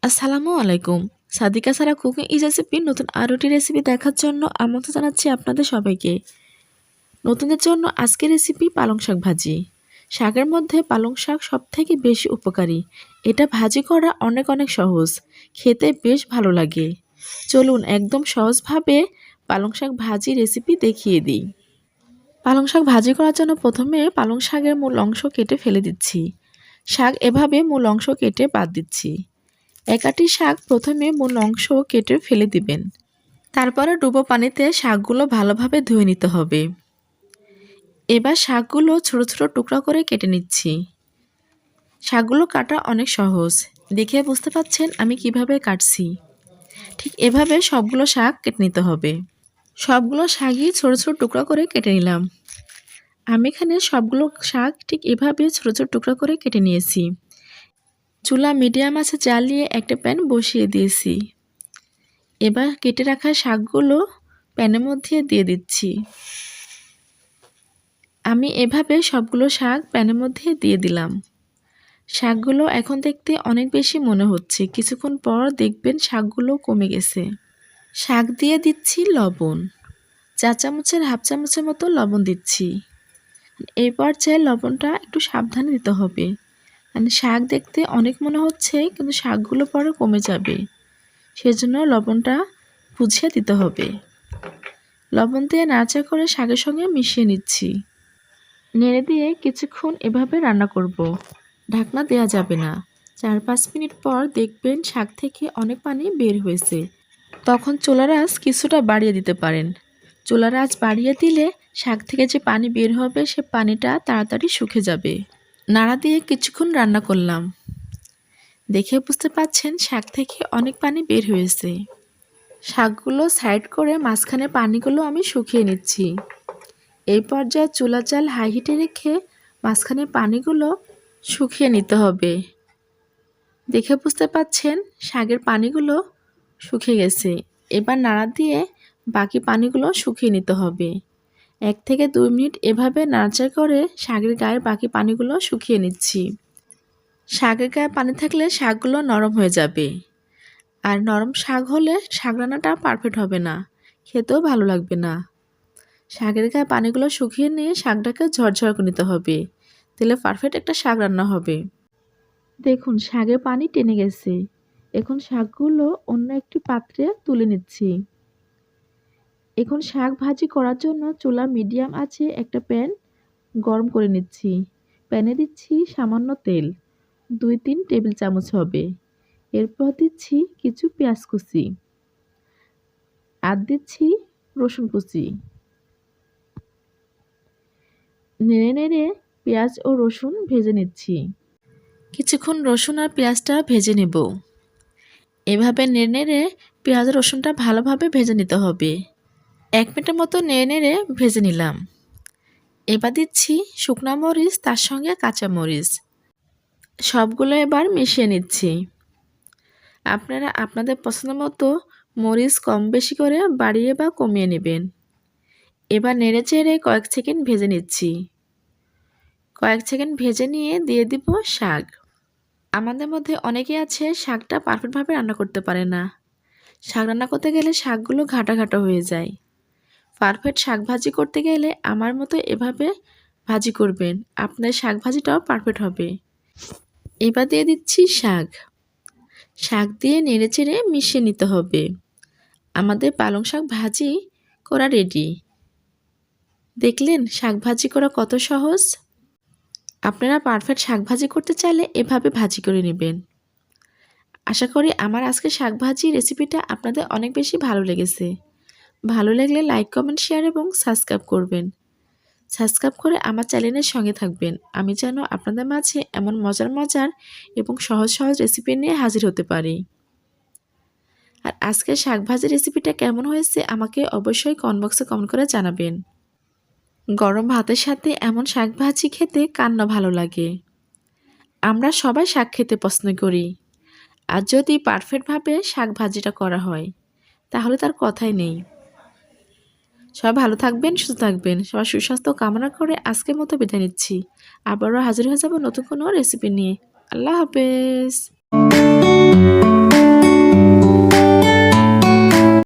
আসসালামু আলাইকুম। সাদিকা সারা cooking is রেসিপির নতুন আরোটি রেসিপি দেখার জন্য আমন্ত্রণ জানাচ্ছি আপনাদের সবাইকে। নতুনদের জন্য আজকের রেসিপি পালং শাক ভাজি। শাকের মধ্যে পালং শাক সবথেকে বেশি উপকারী। এটা ভাজি করা অনেক অনেক সহজ, খেতে বেশ ভালো লাগে। চলুন একদম সহজভাবে পালং শাক ভাজি রেসিপি দেখিয়ে দিই। পালং শাক ভাজি করার জন্য প্রথমে পালং শাকের মূল অংশ কেটে ফেলে দিচ্ছি। শাক এভাবে মূল অংশ কেটে বাদ দিচ্ছি। এক আঁটি শাক প্রথমে মূল অংশ কেটে ফেলে দিবেন। তারপরে ডুবো পানিতে শাকগুলো ভালোভাবে ধুয়ে নিতে হবে। এবার শাকগুলো ছোট ছোট টুকরা করে কেটে নিচ্ছি। শাকগুলো কাটা অনেক সহজ, দেখে বুঝতে পাচ্ছেন আমি কিভাবে কাটছি। ঠিক এভাবে সবগুলো শাক কেটে নিতে হবে। সবগুলো শাকই ছোট ছোট টুকরা করে কেটে নিলাম। আমি এখানে সবগুলো শাক ঠিক এভাবে ছোট ছোট টুকরা করে কেটে নিয়েছি। চুলা মিডিয়াম আছে জ্বালিয়ে একটা প্যান বসিয়ে দিয়েছি। এবার কেটে রাখা শাকগুলো প্যানের মধ্যে দিয়ে দিচ্ছি। আমি এভাবে সবগুলো শাক প্যানের মধ্যে দিয়ে দিলাম। শাকগুলো এখন দেখতে অনেক বেশি মনে হচ্ছে, কিছুক্ষণ পর দেখবেন শাকগুলো কমে গেছে। শাক দিয়ে দিচ্ছি লবণ, 4 চামচের হাফ চামচের মতো লবণ দিচ্ছি। এই পর্যায়ে লবণটা একটু সাবধানে দিতে হবে, মানে শাক দেখতে অনেক মনে হচ্ছে কিন্তু শাকগুলো পরে কমে যাবে, সেজন্য লবণটা বুঝিয়ে দিতে হবে। লবণ দিয়ে নাড়াচাড়া করে শাকের সঙ্গে মিশিয়ে নিচ্ছি। নেড়ে দিয়ে কিছুক্ষণ এভাবে রান্না করব। ঢাকনা দেওয়া যাবে না। 4-5 মিনিট পর দেখবেন শাক থেকে অনেক পানি বের হয়েছে। তখন চুলার আঁচ কিছুটা বাড়িয়ে দিতে পারেন। চুলার আঁচ বাড়িয়ে দিলে শাক থেকে যে পানি বের হবে সে পানিটা তাড়াতাড়ি শুকিয়ে যাবে। নাড়া দিয়ে কিছুক্ষণ রান্না করলাম। দেখে বুঝতে পাচ্ছেন শাক থেকে অনেক পানি বের হয়েছে। শাকগুলো সাইড করে মাঝখানে পানিগুলো আমি শুকিয়ে নিচ্ছি। এই পর্যায়ে চুলার জাল হাই হিটে রেখে মাঝখানে পানিগুলো শুকিয়ে নিতে হবে। দেখে বুঝতে পাচ্ছেন শাকের পানিগুলো শুকিয়ে গেছে। এবার নাড়া দিয়ে বাকি পানিগুলো শুকিয়ে নিতে হবে। 1 থেকে 2 মিনিট এভাবে নাড়াচাড়া করে শাকের গায়ের বাকি পানিগুলো শুকিয়ে নিচ্ছি। শাকের গায়ে পানি থাকলে শাকগুলো নরম হয়ে যাবে, আর নরম শাক হলে শাক রান্নাটা পারফেক্ট হবে না, খেতেও ভালো লাগবে না। শাকের গায়ে পানিগুলো শুকিয়ে নিয়ে শাকটাকে ঝরঝর করে নিতে হবে, তাহলে পারফেক্ট একটা শাক রান্না হবে। দেখুন শাকের পানি টেনে গেছে। এখন শাকগুলো অন্য একটি পাত্রে তুলে নিচ্ছি। এখন শাক ভাজি করার জন্য চুলা মিডিয়াম আছে একটা প্যান গরম করে নিচ্ছি। প্যানে দিচ্ছি সামান্য তেল, 2-3 টেবিল চামচ হবে। এরপর দিচ্ছি কিছু পেঁয়াজ কুচি, আর দিচ্ছি রসুন কুচি। নেড়ে নেড়ে পেঁয়াজ ও রসুন ভেজে নিচ্ছি। কিছুক্ষণ রসুন আর পেঁয়াজটা ভেজে নেব। এভাবে নেড়ে নেড়ে পেঁয়াজ রসুনটা ভালোভাবে ভেজে নিতে হবে। 1 মিনিটের মতো নেড়ে নেড়ে ভেজে নিলাম। এবার দিচ্ছি শুকনা মরিচ, তার সঙ্গে কাঁচা মরিচ। সবগুলো এবার মিশিয়ে নিচ্ছি। আপনারা আপনাদের পছন্দ মতো মরিচ কম বেশি করে বাড়িয়ে বা কমিয়ে নেবেন। এবার নেড়ে চেড়ে কয়েক সেকেন্ড ভেজে নিচ্ছি। কয়েক সেকেন্ড ভেজে নিয়ে দিয়ে দিব শাক। আমাদের মধ্যে অনেকে আছে শাকটা পারফেক্টভাবে রান্না করতে পারে না। শাক রান্না করতে গেলে শাকগুলো ঘাটা ঘাটা হয়ে যায়। পারফেক্ট শাক ভাজি করতে গেলে আমার মতো এভাবে ভাজি করবেন, আপনার শাক ভাজিটাও পারফেক্ট হবে। এবার দিয়ে দিচ্ছি শাক। শাক দিয়ে নেড়েচেড়ে মিশিয়ে নিতে হবে। আমাদের পালং শাক ভাজি করা রেডি। দেখলেন শাক ভাজি করা কত সহজ। আপনারা পারফেক্ট শাক ভাজি করতে চাইলে এভাবে ভাজি করে নেবেন। আশা করি আমার আজকের শাক ভাজি রেসিপিটা আপনাদের অনেক বেশি ভালো লেগেছে। ভালো লাগলে লাইক, কমেন্ট, শেয়ার এবং সাবস্ক্রাইব করবেন। সাবস্ক্রাইব করে আমার চ্যানেলের সঙ্গে থাকবেন। আমি যেন আপনাদের মাঝে এমন মজার মজার এবং সহজ সহজ রেসিপি নিয়ে হাজির হতে পারি। আর আজকের শাক ভাজি রেসিপিটা কেমন হয়েছে আমাকে অবশ্যই কমেন্ট বক্সে কমেন্ট করে জানাবেন। গরম ভাতের সাথে এমন শাক ভাজি খেতে কার না ভালো লাগে। আমরা সবাই শাক খেতে পছন্দ করি, আর যদি পারফেক্টভাবে শাক ভাজিটা করা হয় তাহলে তার কথাই নেই। সবাই ভালো থাকবেন, সুস্থ থাকবেন। সবার সুস্বাস্থ্য কামনা করে আজকের মতো বিদায় নিচ্ছি। আবারও হাজির হয়ে যাব নতুন কোনো রেসিপি নিয়ে। আল্লাহ হাফেজ।